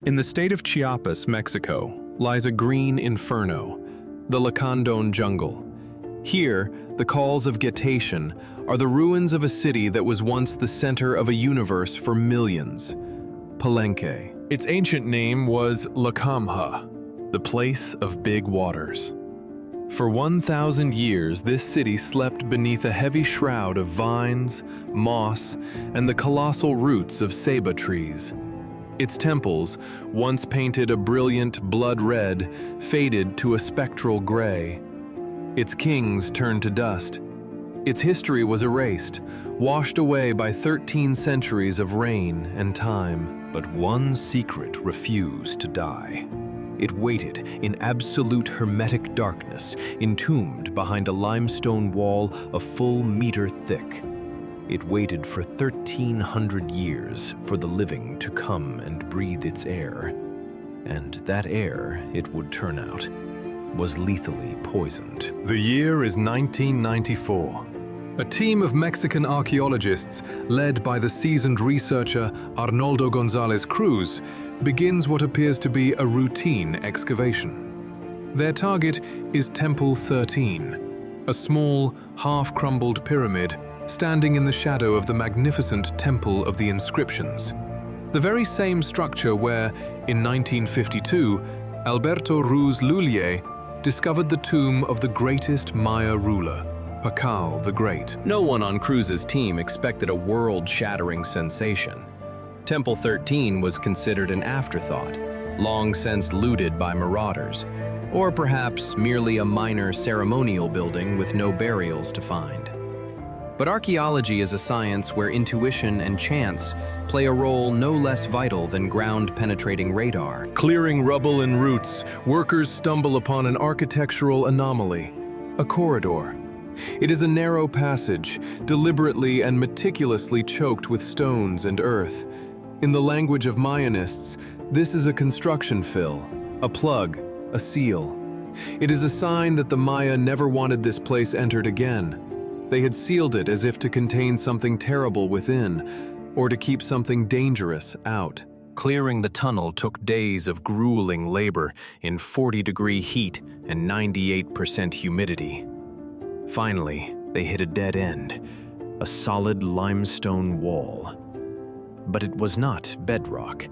In the state of Chiapas, Mexico, lies a green inferno, the Lacandon jungle. Here, the calls of Getacean are the ruins of a city that was once the center of a universe for millions, Palenque. Its ancient name was Lacamha, the place of big waters. For 1,000 years, this city slept beneath a heavy shroud of vines, moss, and the colossal roots of ceiba trees. Its temples, once painted a brilliant blood red, faded to a spectral gray. Its kings turned to dust. Its history was erased, washed away by 13 centuries of rain and time. But one secret refused to die. It waited in absolute hermetic darkness, entombed behind a limestone wall a full meter thick. It waited for 1,300 years for the living to come and breathe its air. And that air, it would turn out, was lethally poisoned. The year is 1994. A team of Mexican archaeologists, led by the seasoned researcher Arnoldo Gonzalez Cruz, begins what appears to be a routine excavation. Their target is Temple 13, a small, half-crumbled pyramid standing in the shadow of the magnificent Temple of the Inscriptions. The very same structure where, in 1952, Alberto Ruz Lullier discovered the tomb of the greatest Maya ruler, Pakal the Great. No one on Cruz's team expected a world-shattering sensation. Temple 13 was considered an afterthought, long since looted by marauders, or perhaps merely a minor ceremonial building with no burials to find. But archaeology is a science where intuition and chance play a role no less vital than ground-penetrating radar. Clearing rubble and roots, workers stumble upon an architectural anomaly, a corridor. It is a narrow passage, deliberately and meticulously choked with stones and earth. In the language of Mayanists, this is a construction fill, a plug, a seal. It is a sign that the Maya never wanted this place entered again. They had sealed it as if to contain something terrible within, or to keep something dangerous out. Clearing the tunnel took days of grueling labor in 40-degree heat and 98% humidity. Finally, they hit a dead end, a solid limestone wall. But it was not bedrock.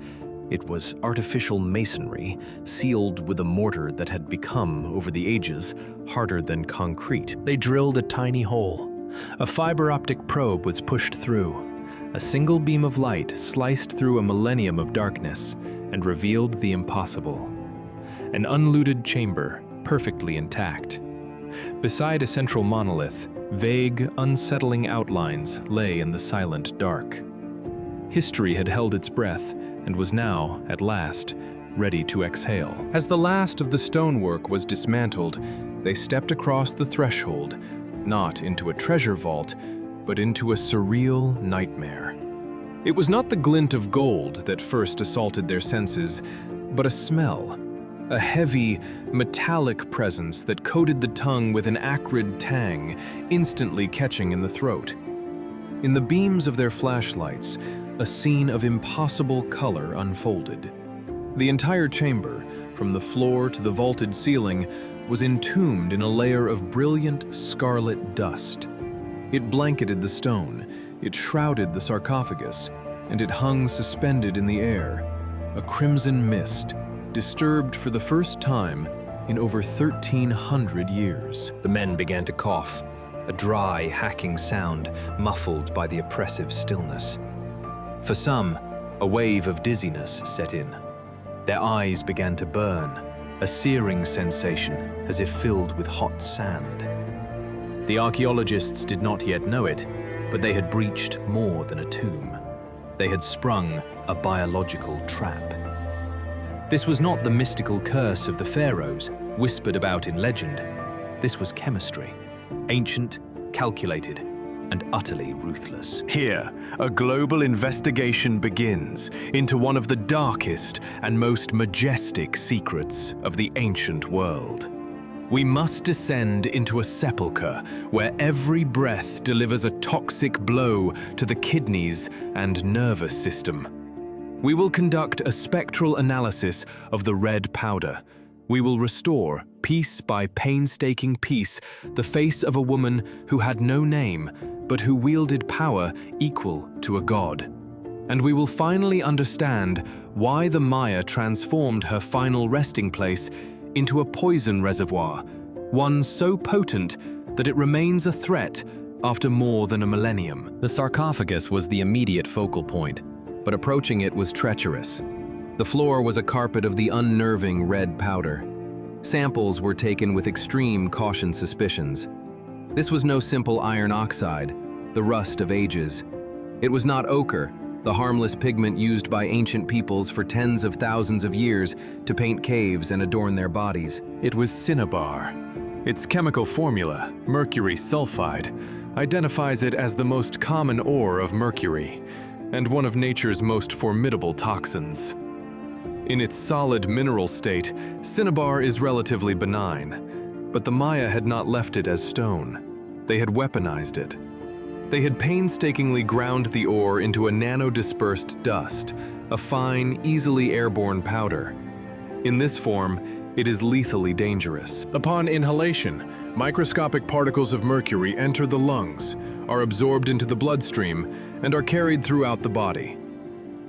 It was artificial masonry, sealed with a mortar that had become, over the ages, harder than concrete. They drilled a tiny hole. A fiber optic probe was pushed through. A single beam of light sliced through a millennium of darkness and revealed the impossible. An unlooted chamber, perfectly intact. Beside a central monolith, vague, unsettling outlines lay in the silent dark. History had held its breath and was now, at last, ready to exhale. As the last of the stonework was dismantled, they stepped across the threshold, not into a treasure vault, but into a surreal nightmare. It was not the glint of gold that first assaulted their senses, but a smell, a heavy, metallic presence that coated the tongue with an acrid tang, instantly catching in the throat. In the beams of their flashlights, a scene of impossible color unfolded. The entire chamber, from the floor to the vaulted ceiling, was entombed in a layer of brilliant scarlet dust. It blanketed the stone, it shrouded the sarcophagus, and it hung suspended in the air, a crimson mist, disturbed for the first time in over 1,300 years. The men began to cough, a dry, hacking sound muffled by the oppressive stillness. For some, a wave of dizziness set in. Their eyes began to burn, a searing sensation as if filled with hot sand. The archaeologists did not yet know it, but they had breached more than a tomb. They had sprung a biological trap. This was not the mystical curse of the pharaohs, whispered about in legend. This was chemistry, ancient, calculated, and utterly ruthless. Here, a global investigation begins into one of the darkest and most majestic secrets of the ancient world. We must descend into a sepulchre where every breath delivers a toxic blow to the kidneys and nervous system. We will conduct a spectral analysis of the red powder. We will restore, piece by painstaking piece, the face of a woman who had no name, but who wielded power equal to a god. And we will finally understand why the Maya transformed her final resting place into a poison reservoir, one so potent that it remains a threat after more than a millennium. The sarcophagus was the immediate focal point, but approaching it was treacherous. The floor was a carpet of the unnerving red powder. Samples were taken with extreme caution suspicions. This was no simple iron oxide, the rust of ages. It was not ochre, the harmless pigment used by ancient peoples for tens of thousands of years to paint caves and adorn their bodies. It was Cinnabar. Its chemical formula, mercury sulfide, identifies it as the most common ore of mercury and one of nature's most formidable toxins. In its solid mineral state, Cinnabar is relatively benign, but the Maya had not left it as stone. They had weaponized it. They had painstakingly ground the ore into a nano-dispersed dust, a fine, easily airborne powder. In this form, it is lethally dangerous. Upon inhalation, microscopic particles of mercury enter the lungs, are absorbed into the bloodstream, and are carried throughout the body.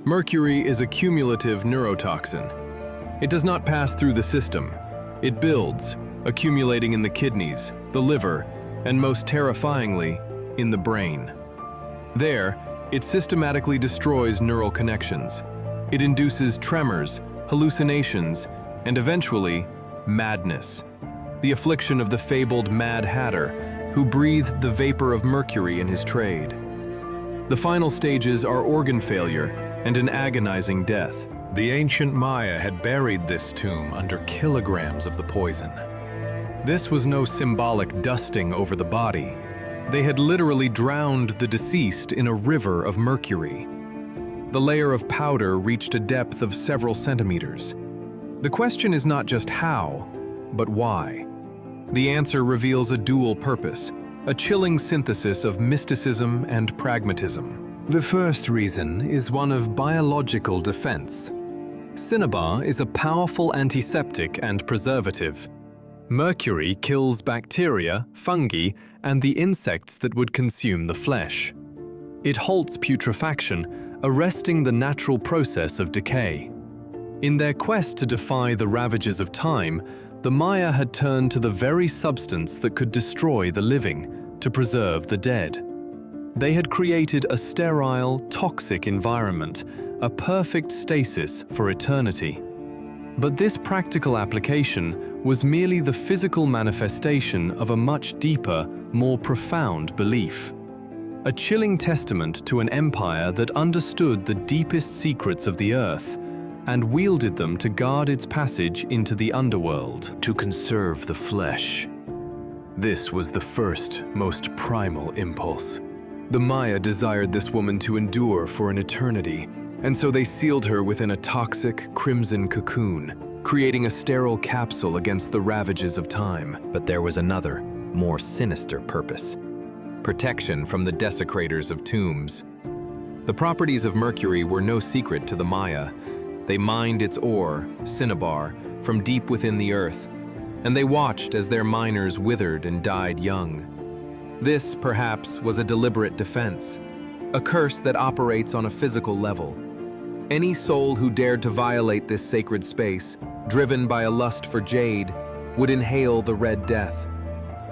Mercury is a cumulative neurotoxin. It does not pass through the system. It builds, accumulating in the kidneys, the liver, and most terrifyingly, in the brain. There, it systematically destroys neural connections. It induces tremors, hallucinations, and eventually, madness. The affliction of the fabled Mad Hatter, who breathed the vapor of mercury in his trade. The final stages are organ failure and an agonizing death. The ancient Maya had buried this tomb under kilograms of the poison. This was no symbolic dusting over the body. They had literally drowned the deceased in a river of mercury. The layer of powder reached a depth of several centimeters. The question is not just how, but why. The answer reveals a dual purpose, a chilling synthesis of mysticism and pragmatism. The first reason is one of biological defense. Cinnabar is a powerful antiseptic and preservative. Mercury kills bacteria, fungi, and the insects that would consume the flesh. It halts putrefaction, arresting the natural process of decay. In their quest to defy the ravages of time, the Maya had turned to the very substance that could destroy the living to preserve the dead. They had created a sterile, toxic environment, a perfect stasis for eternity. But this practical application was merely the physical manifestation of a much deeper, more profound belief. A chilling testament to an empire that understood the deepest secrets of the earth and wielded them to guard its passage into the underworld. To conserve the flesh. This was the first, most primal impulse. The Maya desired this woman to endure for an eternity, and so they sealed her within a toxic, crimson cocoon, creating a sterile capsule against the ravages of time. But there was another, more sinister purpose: protection from the desecrators of tombs. The properties of mercury were no secret to the Maya. They mined its ore, Cinnabar, from deep within the earth, and they watched as their miners withered and died young. This, perhaps, was a deliberate defense, a curse that operates on a physical level. Any soul who dared to violate this sacred space, driven by a lust for jade, would inhale the Red Death.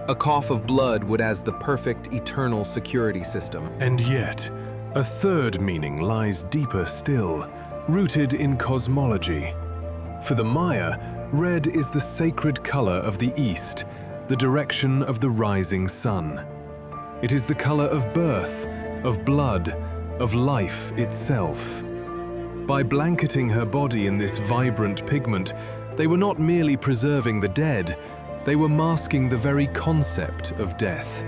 A cough of blood would as the perfect eternal security system. And yet, a third meaning lies deeper still, rooted in cosmology. For the Maya, red is the sacred color of the East, the direction of the rising sun. It is the color of birth, of blood, of life itself. By blanketing her body in this vibrant pigment, they were not merely preserving the dead, they were masking the very concept of death.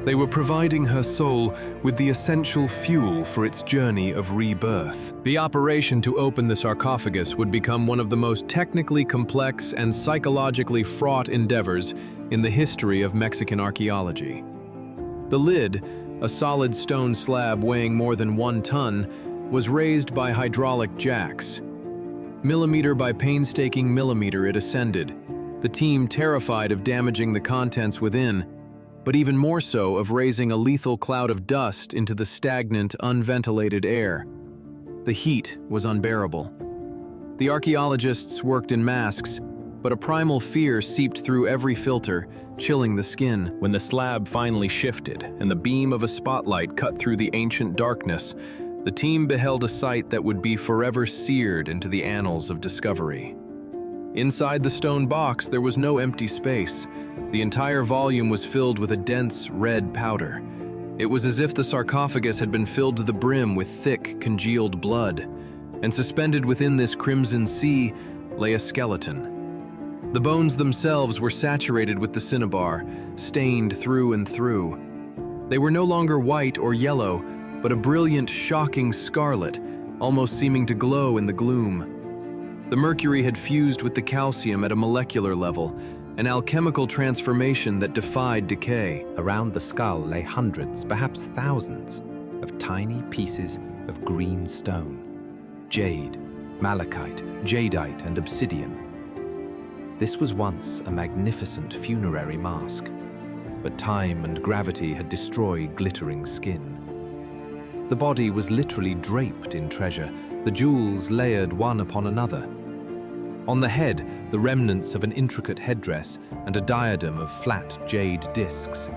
They were providing her soul with the essential fuel for its journey of rebirth. The operation to open the sarcophagus would become one of the most technically complex and psychologically fraught endeavors in the history of Mexican archaeology. The lid, a solid stone slab weighing more than 1 ton, was raised by hydraulic jacks. Millimeter by painstaking millimeter it ascended, the team terrified of damaging the contents within, but even more so of raising a lethal cloud of dust into the stagnant, unventilated air. The heat was unbearable. The archaeologists worked in masks, but a primal fear seeped through every filter, chilling the skin. When the slab finally shifted and the beam of a spotlight cut through the ancient darkness, the team beheld a sight that would be forever seared into the annals of discovery. Inside the stone box, there was no empty space. The entire volume was filled with a dense red powder. It was as if the sarcophagus had been filled to the brim with thick, congealed blood, and suspended within this crimson sea lay a skeleton. The bones themselves were saturated with the cinnabar, stained through and through. They were no longer white or yellow, but a brilliant, shocking scarlet, almost seeming to glow in the gloom. The mercury had fused with the calcium at a molecular level, an alchemical transformation that defied decay. Around the skull lay hundreds, perhaps thousands, of tiny pieces of green stone. Jade, malachite, jadeite, and obsidian. This was once a magnificent funerary mask, but time and gravity had destroyed glittering skin. The body was literally draped in treasure, the jewels layered one upon another. On the head, the remnants of an intricate headdress and a diadem of flat jade discs.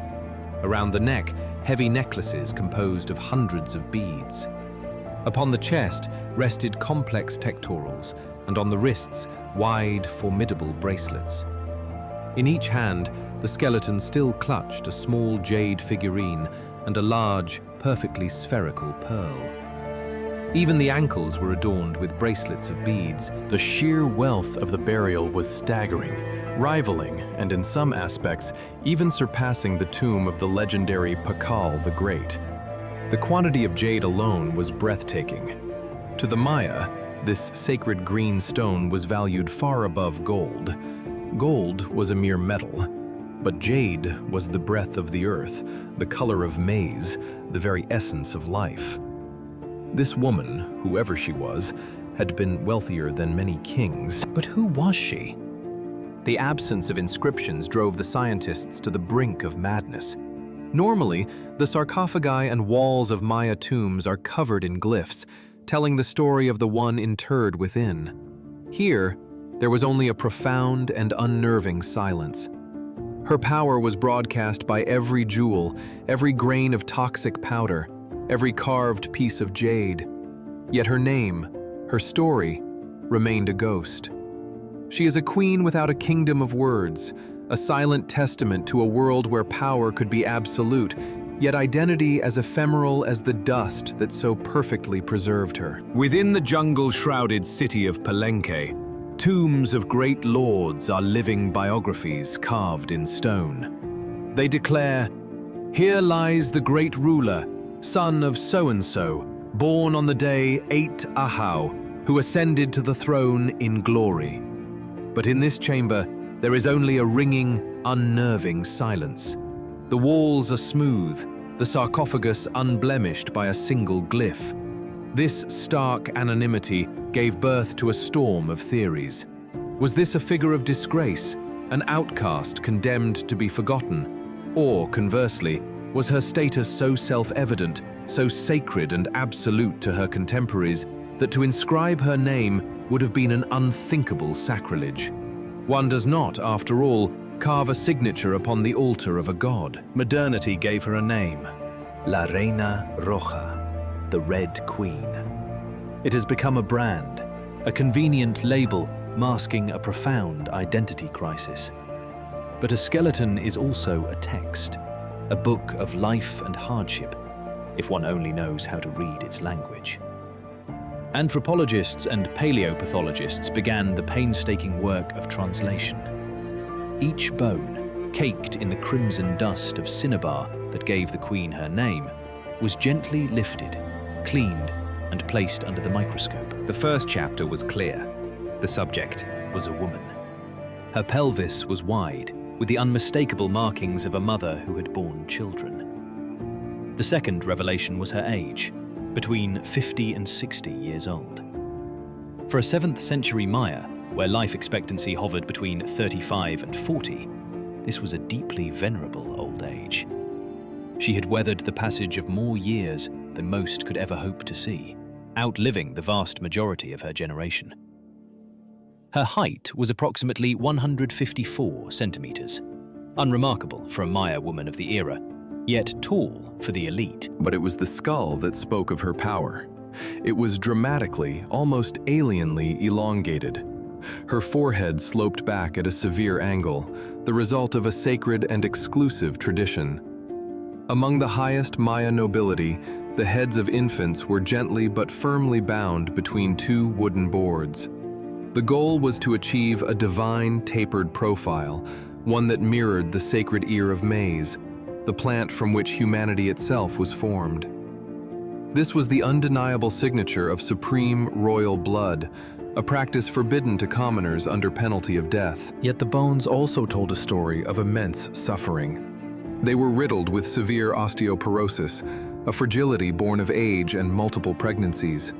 Around the neck, heavy necklaces composed of hundreds of beads. Upon the chest rested complex pectorals, and on the wrists, wide, formidable bracelets. In each hand, the skeleton still clutched a small jade figurine and a large, perfectly spherical pearl. Even the ankles were adorned with bracelets of beads. The sheer wealth of the burial was staggering, rivaling, and in some aspects, even surpassing the tomb of the legendary Pakal the Great. The quantity of jade alone was breathtaking. To the Maya, this sacred green stone was valued far above gold. Gold was a mere metal, but jade was the breath of the earth, the color of maize, the very essence of life. This woman, whoever she was, had been wealthier than many kings. But who was she? The absence of inscriptions drove the scientists to the brink of madness. Normally, the sarcophagi and walls of Maya tombs are covered in glyphs, telling the story of the one interred within. Here, there was only a profound and unnerving silence. Her power was broadcast by every jewel, every grain of toxic powder, every carved piece of jade. Yet her name, her story, remained a ghost. She is a queen without a kingdom of words, a silent testament to a world where power could be absolute, yet identity as ephemeral as the dust that so perfectly preserved her. Within the jungle-shrouded city of Palenque, tombs of great lords are living biographies carved in stone. They declare, "Here lies the great ruler, son of so-and-so, born on the day 8 Ahau, who ascended to the throne in glory." But in this chamber, there is only a ringing, unnerving silence. The walls are smooth, the sarcophagus unblemished by a single glyph. This stark anonymity gave birth to a storm of theories. Was this a figure of disgrace, an outcast condemned to be forgotten? Or, conversely, was her status so self-evident, so sacred and absolute to her contemporaries, that to inscribe her name would have been an unthinkable sacrilege? One does not, after all, carve a signature upon the altar of a god. Modernity gave her a name, La Reina Roja, the Red Queen. It has become a brand, a convenient label masking a profound identity crisis. But a skeleton is also a text, a book of life and hardship, if one only knows how to read its language. Anthropologists and paleopathologists began the painstaking work of translation. Each bone, caked in the crimson dust of Cinnabar that gave the queen her name, was gently lifted, cleaned, and placed under the microscope. The first chapter was clear. The subject was a woman. Her pelvis was wide, with the unmistakable markings of a mother who had borne children. The second revelation was her age. between 50 and 60 years old. For a 7th century Maya, where life expectancy hovered between 35 and 40, this was a deeply venerable old age. She had weathered the passage of more years than most could ever hope to see, outliving the vast majority of her generation. Her height was approximately 154 centimeters, unremarkable for a Maya woman of the era, yet tall for the elite. But it was the skull that spoke of her power. It was dramatically, almost alienly elongated. Her forehead sloped back at a severe angle, the result of a sacred and exclusive tradition. Among the highest Maya nobility, the heads of infants were gently but firmly bound between two wooden boards. The goal was to achieve a divine, tapered profile, one that mirrored the sacred ear of maize, the plant from which humanity itself was formed. This was the undeniable signature of supreme royal blood, a practice forbidden to commoners under penalty of death. Yet the bones also told a story of immense suffering. They were riddled with severe osteoporosis, a fragility born of age and multiple pregnancies.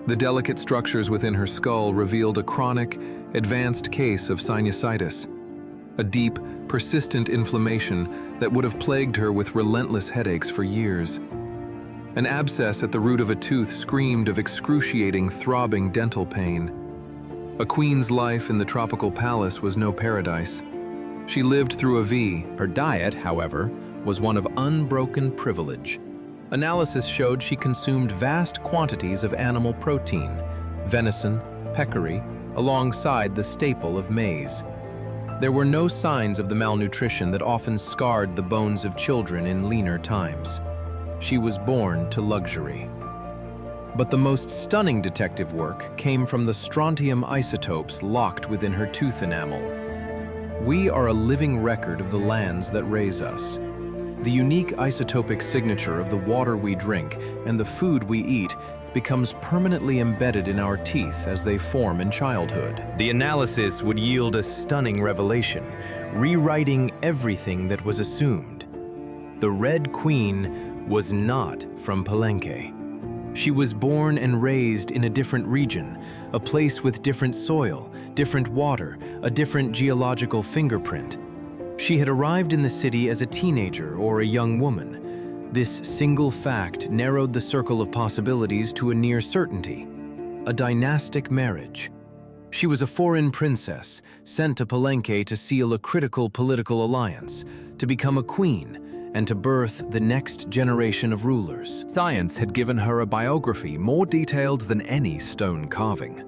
The delicate structures within her skull revealed a chronic, advanced case of sinusitis, a deep, persistent inflammation that would have plagued her with relentless headaches for years. An abscess at the root of a tooth screamed of excruciating, throbbing dental pain. A queen's life in the tropical palace was no paradise. She lived through a V. Her diet, however, was one of unbroken privilege. Analysis showed she consumed vast quantities of animal protein, venison, peccary, alongside the staple of maize. There were no signs of the malnutrition that often scarred the bones of children in leaner times. She was born to luxury. But the most stunning detective work came from the strontium isotopes locked within her tooth enamel. We are a living record of the lands that raise us. The unique isotopic signature of the water we drink and the food we eat becomes permanently embedded in our teeth as they form in childhood. The analysis would yield a stunning revelation, rewriting everything that was assumed. The Red Queen was not from Palenque. She was born and raised in a different region, a place with different soil, different water, a different geological fingerprint. She had arrived in the city as a teenager or a young woman. This single fact narrowed the circle of possibilities to a near certainty, a dynastic marriage. She was a foreign princess sent to Palenque to seal a critical political alliance, to become a queen, and to birth the next generation of rulers. Science had given her a biography more detailed than any stone carving.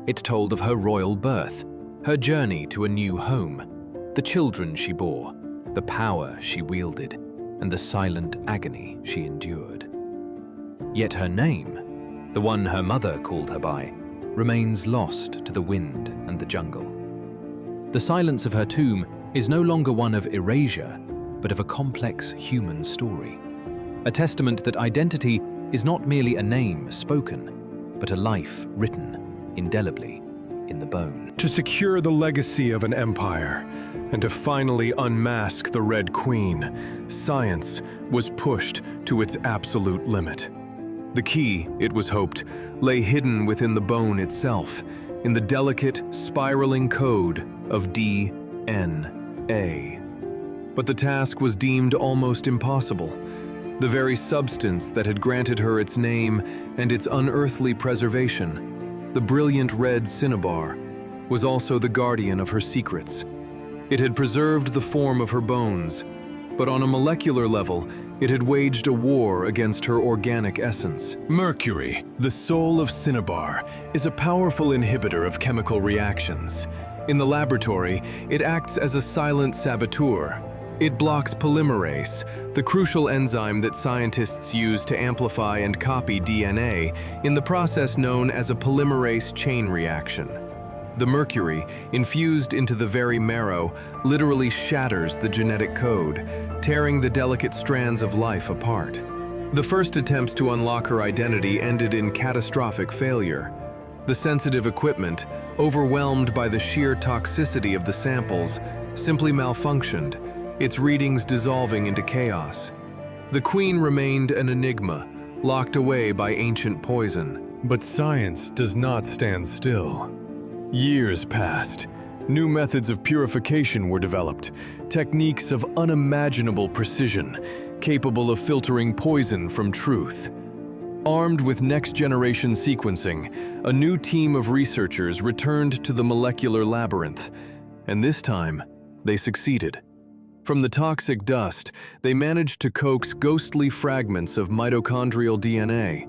It told of her royal birth, her journey to a new home, the children she bore, the power she wielded, and the silent agony she endured. Yet her name, the one her mother called her by, remains lost to the wind and the jungle. The silence of her tomb is no longer one of erasure, but of a complex human story. A testament that identity is not merely a name spoken, but a life written indelibly in the bone. To secure the legacy of an empire, and to finally unmask the Red Queen, science was pushed to its absolute limit. The key, it was hoped, lay hidden within the bone itself, in the delicate, spiraling code of DNA. But the task was deemed almost impossible. The very substance that had granted her its name and its unearthly preservation, the brilliant red Cinnabar, was also the guardian of her secrets. It had preserved the form of her bones, but on a molecular level, it had waged a war against her organic essence. Mercury, the soul of Cinnabar, is a powerful inhibitor of chemical reactions. In the laboratory, it acts as a silent saboteur. It blocks polymerase, the crucial enzyme that scientists use to amplify and copy DNA, in the process known as a polymerase chain reaction. The mercury, infused into the very marrow, literally shatters the genetic code, tearing the delicate strands of life apart. The first attempts to unlock her identity ended in catastrophic failure. The sensitive equipment, overwhelmed by the sheer toxicity of the samples, simply malfunctioned, its readings dissolving into chaos. The queen remained an enigma, locked away by ancient poison. But science does not stand still. Years passed. New methods of purification were developed, techniques of unimaginable precision, capable of filtering poison from truth. Armed with next-generation sequencing, a new team of researchers returned to the molecular labyrinth, and this time, they succeeded. From the toxic dust, they managed to coax ghostly fragments of mitochondrial DNA,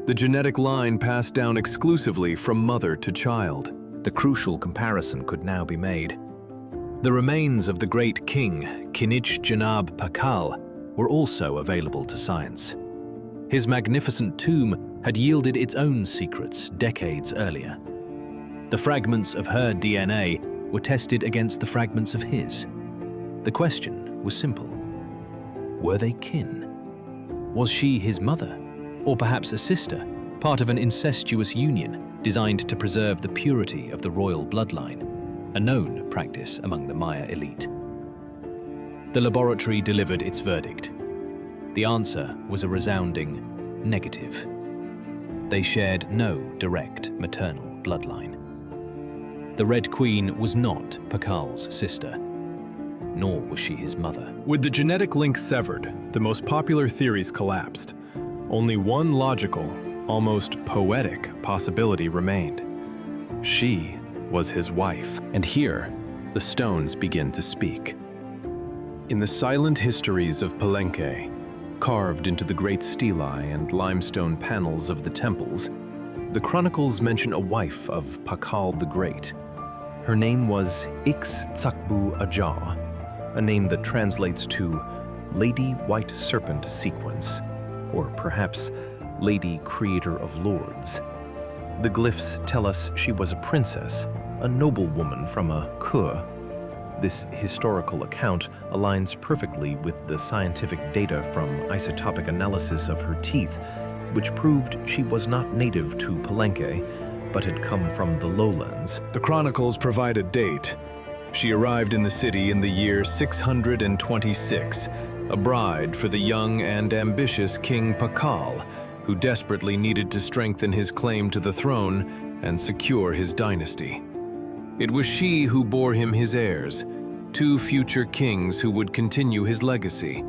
the genetic line passed down exclusively from mother to child. The crucial comparison could now be made. The remains of the great king, Kinich Janab Pakal, were also available to science. His magnificent tomb had yielded its own secrets decades earlier. The fragments of her DNA were tested against the fragments of his. The question was simple. Were they kin? Was she his mother? Or perhaps a sister, part of an incestuous union designed to preserve the purity of the royal bloodline, a known practice among the Maya elite. The laboratory delivered its verdict. The answer was a resounding negative. They shared no direct maternal bloodline. The Red Queen was not Pakal's sister, nor was she his mother. With the genetic link severed, the most popular theories collapsed. Only one logical, almost poetic possibility remained. She was his wife. And here, the stones begin to speak. In the silent histories of Palenque, carved into the great stelae and limestone panels of the temples, the chronicles mention a wife of Pakal the Great. Her name was Ixtsakbu Ajah, a name that translates to Lady White Serpent Sequence, or perhaps Lady Creator of Lords. The glyphs tell us she was a princess, a noblewoman from a Kur. This historical account aligns perfectly with the scientific data from isotopic analysis of her teeth, which proved she was not native to Palenque, but had come from the lowlands. The chronicles provide a date. She arrived in the city in the year 626, a bride for the young and ambitious King Pakal, who desperately needed to strengthen his claim to the throne and secure his dynasty. It was she who bore him his heirs, two future kings who would continue his legacy.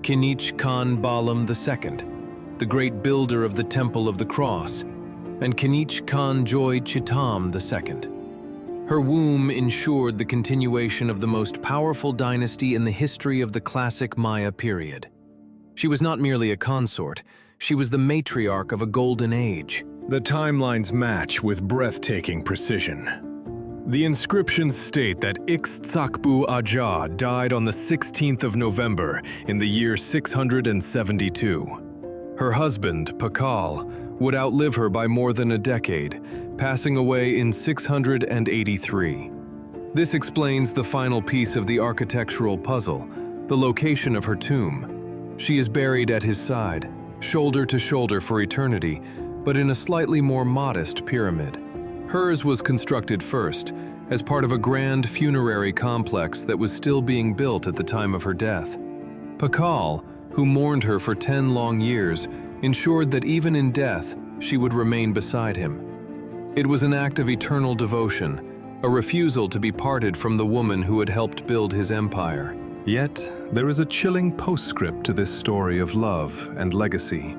Kinich Khan Balam II, the great builder of the Temple of the Cross, and Kinich Khan Joy Chitam II. Her womb ensured the continuation of the most powerful dynasty in the history of the classic Maya period. She was not merely a consort, she was the matriarch of a golden age. The timelines match with breathtaking precision. The inscriptions state that Ixtsakbu Ajah died on the 16th of November in the year 672. Her husband, Pakal, would outlive her by more than a decade, passing away in 683. This explains the final piece of the architectural puzzle, the location of her tomb. She is buried at his side, shoulder to shoulder for eternity, but in a slightly more modest pyramid. Hers was constructed first, as part of a grand funerary complex that was still being built at the time of her death. Pakal, who mourned her for 10 long years, ensured that even in death, she would remain beside him. It was an act of eternal devotion, a refusal to be parted from the woman who had helped build his empire. Yet, there is a chilling postscript to this story of love and legacy.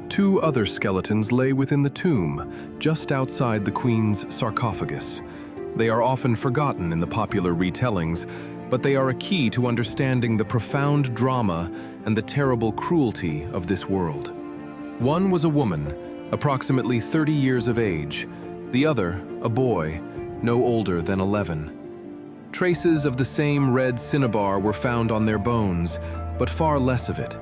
Two other skeletons lay within the tomb, just outside the queen's sarcophagus. They are often forgotten in the popular retellings, but they are a key to understanding the profound drama and the terrible cruelty of this world. One was a woman, approximately 30 years of age, the other, a boy, no older than 11. Traces of the same red cinnabar were found on their bones, but far less of it.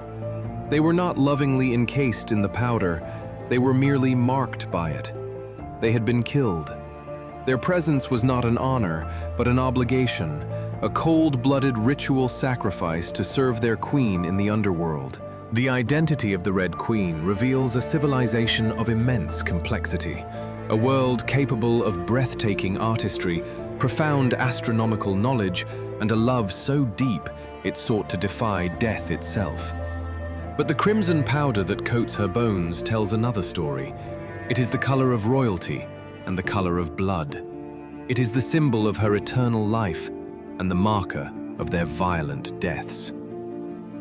They were not lovingly encased in the powder, they were merely marked by it. They had been killed. Their presence was not an honor, but an obligation, a cold-blooded ritual sacrifice to serve their queen in the underworld. The identity of the Red Queen reveals a civilization of immense complexity, a world capable of breathtaking artistry, profound astronomical knowledge, and a love so deep it sought to defy death itself. But the crimson powder that coats her bones tells another story. It is the color of royalty and the color of blood. It is the symbol of her eternal life and the marker of their violent deaths.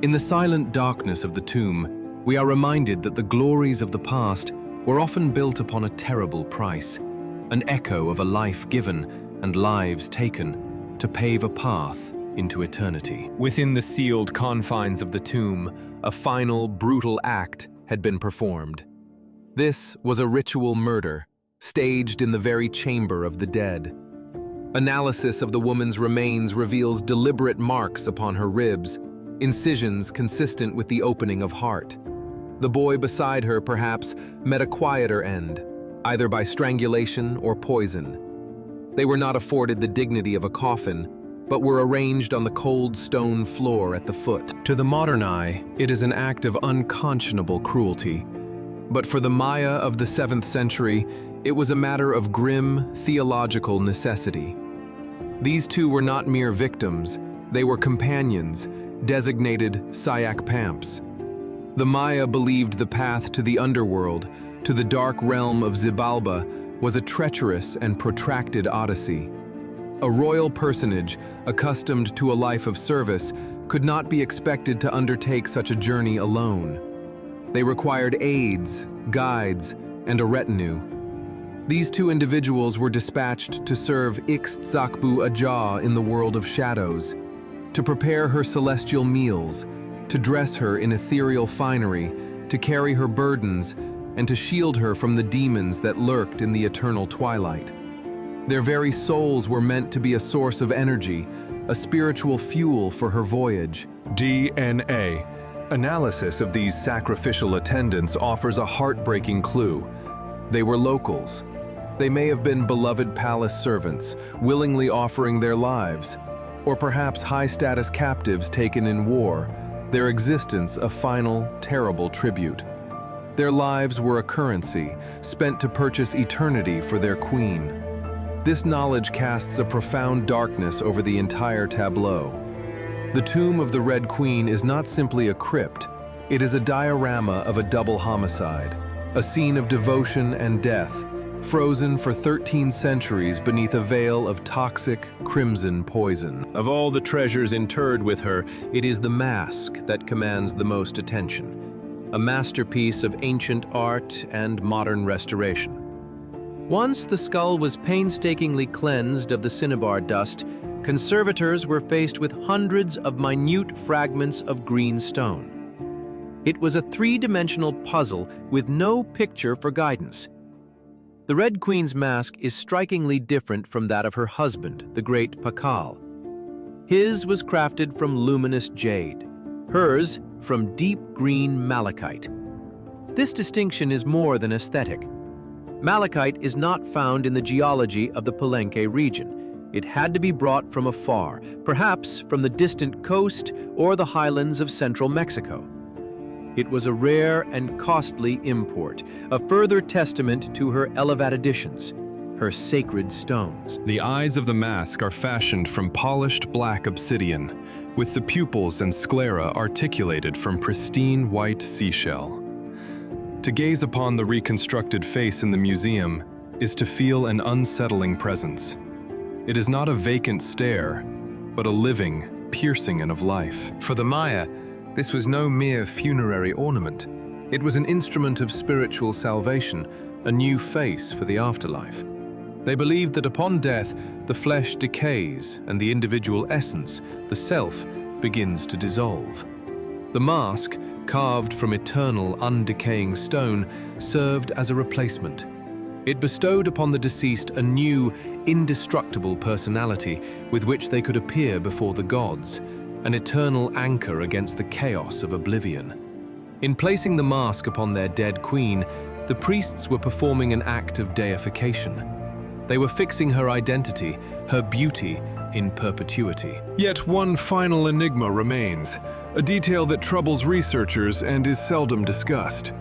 In the silent darkness of the tomb, we are reminded that the glories of the past were often built upon a terrible price, an echo of a life given and lives taken to pave a path into eternity. Within the sealed confines of the tomb, a final, brutal act had been performed. This was a ritual murder, staged in the very chamber of the dead. Analysis of the woman's remains reveals deliberate marks upon her ribs, incisions consistent with the opening of heart. The boy beside her, perhaps, met a quieter end, either by strangulation or poison. They were not afforded the dignity of a coffin, but were arranged on the cold stone floor at the foot. To the modern eye, it is an act of unconscionable cruelty. But for the Maya of the 7th century, it was a matter of grim theological necessity. These two were not mere victims, they were companions, designated Sayak Pamps. The Maya believed the path to the underworld, to the dark realm of Xibalba, was a treacherous and protracted odyssey. A royal personage, accustomed to a life of service, could not be expected to undertake such a journey alone. They required aides, guides, and a retinue. These two individuals were dispatched to serve Ixtzakbu Ajah in the world of shadows, to prepare her celestial meals, to dress her in ethereal finery, to carry her burdens, and to shield her from the demons that lurked in the eternal twilight. Their very souls were meant to be a source of energy, a spiritual fuel for her voyage. DNA. Analysis of these sacrificial attendants offers a heartbreaking clue. They were locals. They may have been beloved palace servants, willingly offering their lives, or perhaps high-status captives taken in war, their existence a final, terrible tribute. Their lives were a currency, spent to purchase eternity for their queen. This knowledge casts a profound darkness over the entire tableau. The tomb of the Red Queen is not simply a crypt, it is a diorama of a double homicide, a scene of devotion and death, frozen for 13 centuries beneath a veil of toxic, crimson poison. Of all the treasures interred with her, it is the mask that commands the most attention, a masterpiece of ancient art and modern restoration. Once the skull was painstakingly cleansed of the cinnabar dust, conservators were faced with hundreds of minute fragments of green stone. It was a three-dimensional puzzle with no picture for guidance. The Red Queen's mask is strikingly different from that of her husband, the great Pakal. His was crafted from luminous jade, hers from deep green malachite. This distinction is more than aesthetic. Malachite is not found in the geology of the Palenque region. It had to be brought from afar, perhaps from the distant coast or the highlands of central Mexico. It was a rare and costly import, a further testament to her elevated additions, her sacred stones. The eyes of the mask are fashioned from polished black obsidian, with the pupils and sclera articulated from pristine white seashell. To gaze upon the reconstructed face in the museum is to feel an unsettling presence. It is not a vacant stare, but a living, piercing of life. For the Maya, this was no mere funerary ornament. It was an instrument of spiritual salvation, a new face for the afterlife. They believed that upon death, the flesh decays and the individual essence, the self, begins to dissolve. The mask, carved from eternal, undecaying stone, served as a replacement. It bestowed upon the deceased a new, indestructible personality with which they could appear before the gods, an eternal anchor against the chaos of oblivion. In placing the mask upon their dead queen, the priests were performing an act of deification. They were fixing her identity, her beauty, in perpetuity. Yet one final enigma remains, a detail that troubles researchers and is seldom discussed.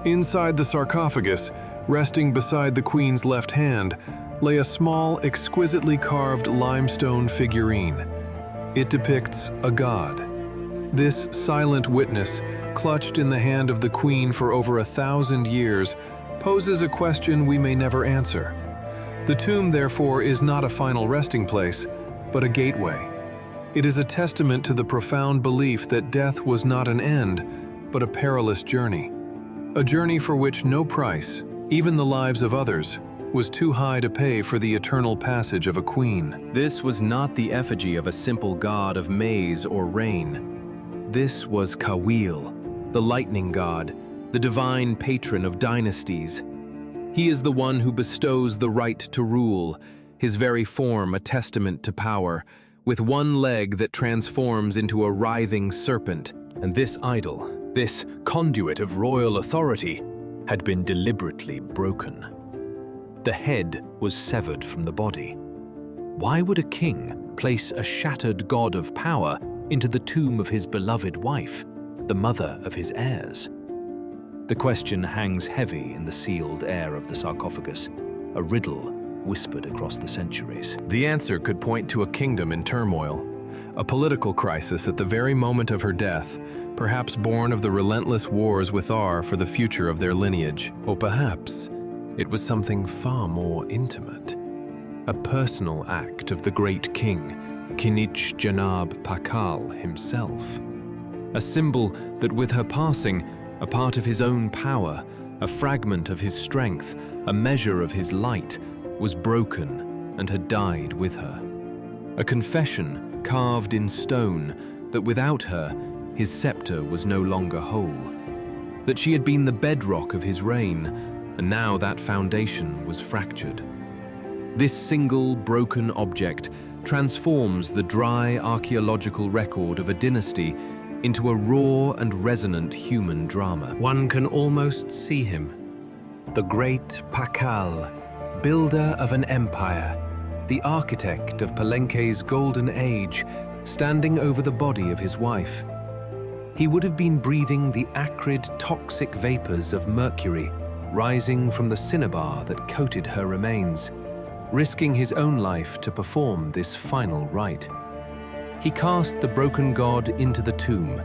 Inside the sarcophagus, resting beside the queen's left hand, lay a small, exquisitely carved limestone figurine. It depicts a god. This silent witness, clutched in the hand of the queen for over 1,000 years, poses a question we may never answer. The tomb, therefore, is not a final resting place, but a gateway. It is a testament to the profound belief that death was not an end, but a perilous journey. A journey for which no price, even the lives of others, was too high to pay for the eternal passage of a queen. This was not the effigy of a simple god of maize or rain. This was Kawil, the lightning god, the divine patron of dynasties. He is the one who bestows the right to rule, his very form a testament to power, with one leg that transforms into a writhing serpent. And this idol, this conduit of royal authority, had been deliberately broken. The head was severed from the body. Why would a king place a shattered god of power into the tomb of his beloved wife, the mother of his heirs? The question hangs heavy in the sealed air of the sarcophagus, a riddle whispered across the centuries. The answer could point to a kingdom in turmoil, a political crisis at the very moment of her death, perhaps born of the relentless wars with Ar for the future of their lineage. Or perhaps it was something far more intimate, a personal act of the great king, Kinich Janab Pakal himself. A symbol that with her passing, a part of his own power, a fragment of his strength, a measure of his light, was broken and had died with her. A confession carved in stone that without her, his scepter was no longer whole. That she had been the bedrock of his reign, and now that foundation was fractured. This single broken object transforms the dry archaeological record of a dynasty into a raw and resonant human drama. One can almost see him, the great Pakal, builder of an empire, the architect of Palenque's golden age, standing over the body of his wife. He would have been breathing the acrid, toxic vapors of mercury rising from the cinnabar that coated her remains, risking his own life to perform this final rite. He cast the broken god into the tomb,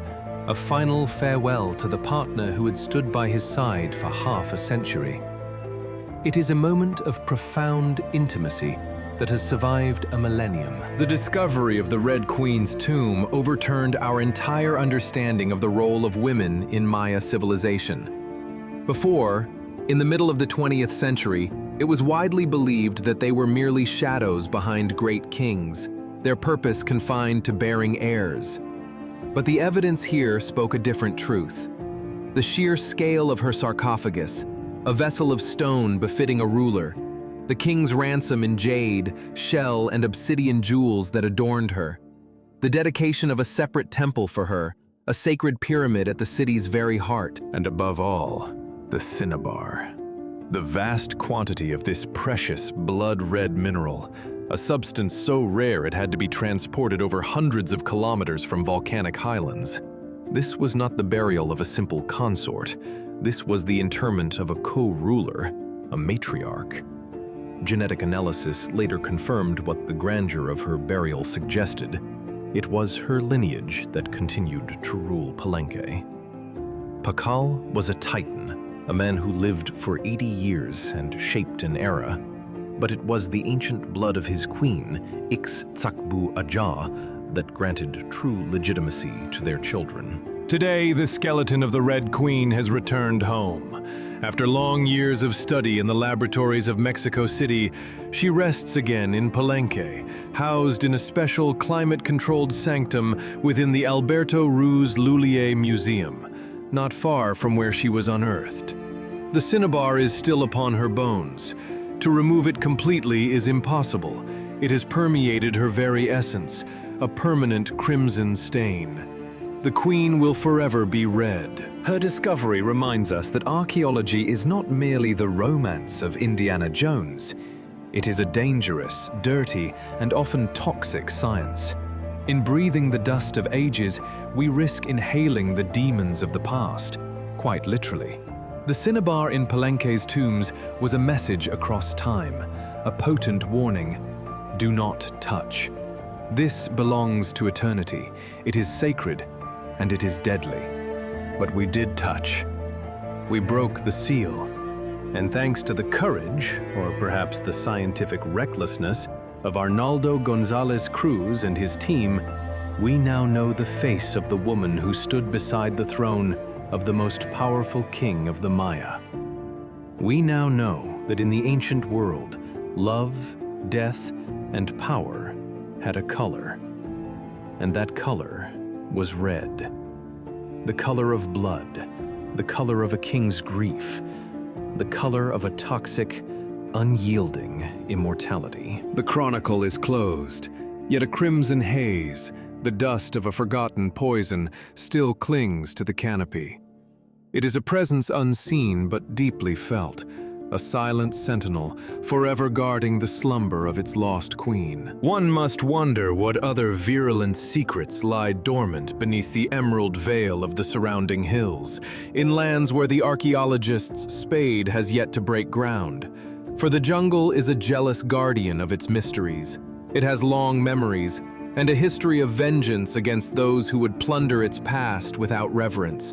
a final farewell to the partner who had stood by his side for half a century. It is a moment of profound intimacy that has survived a millennium. The discovery of the Red Queen's tomb overturned our entire understanding of the role of women in Maya civilization. Before, in the middle of the 20th century, it was widely believed that they were merely shadows behind great kings, their purpose confined to bearing heirs. But the evidence here spoke a different truth. The sheer scale of her sarcophagus, a vessel of stone befitting a ruler, the king's ransom in jade, shell, and obsidian jewels that adorned her, the dedication of a separate temple for her, a sacred pyramid at the city's very heart, And above all, the Cinnabar. The vast quantity of this precious blood-red mineral, a substance so rare it had to be transported over hundreds of kilometers from volcanic highlands. This was not the burial of a simple consort. This was the interment of a co-ruler, a matriarch. Genetic analysis later confirmed what the grandeur of her burial suggested. It was her lineage that continued to rule Palenque. Pakal was a titan, a man who lived for 80 years and shaped an era. But it was the ancient blood of his queen, Ixtzakbu Ajah, that granted true legitimacy to their children. Today, the skeleton of the Red Queen has returned home. After long years of study in the laboratories of Mexico City, she rests again in Palenque, housed in a special climate-controlled sanctum within the Alberto Ruiz Lullier Museum, not far from where she was unearthed. The cinnabar is still upon her bones. To remove it completely is impossible. It has permeated her very essence, a permanent crimson stain. The queen will forever be red. Her discovery reminds us that archaeology is not merely the romance of Indiana Jones. It is a dangerous, dirty, and often toxic science. In breathing the dust of ages, we risk inhaling the demons of the past, quite literally. The cinnabar in Palenque's tombs was a message across time, a potent warning: do not touch. This belongs to eternity. It is sacred, and it is deadly. But we did touch. We broke the seal. And thanks to the courage, or perhaps the scientific recklessness, of Arnaldo Gonzalez Cruz and his team, we now know the face of the woman who stood beside the throne of the most powerful king of the Maya. We now know that in the ancient world, love, death, and power had a color. And that color was red. The color of blood, the color of a king's grief, the color of a toxic, unyielding immortality. The chronicle is closed, yet a crimson haze, the dust of a forgotten poison, still clings to the canopy. It is a presence unseen but deeply felt, a silent sentinel, forever guarding the slumber of its lost queen. One must wonder what other virulent secrets lie dormant beneath the emerald veil of the surrounding hills, in lands where the archaeologist's spade has yet to break ground. For the jungle is a jealous guardian of its mysteries. It has long memories and a history of vengeance against those who would plunder its past without reverence.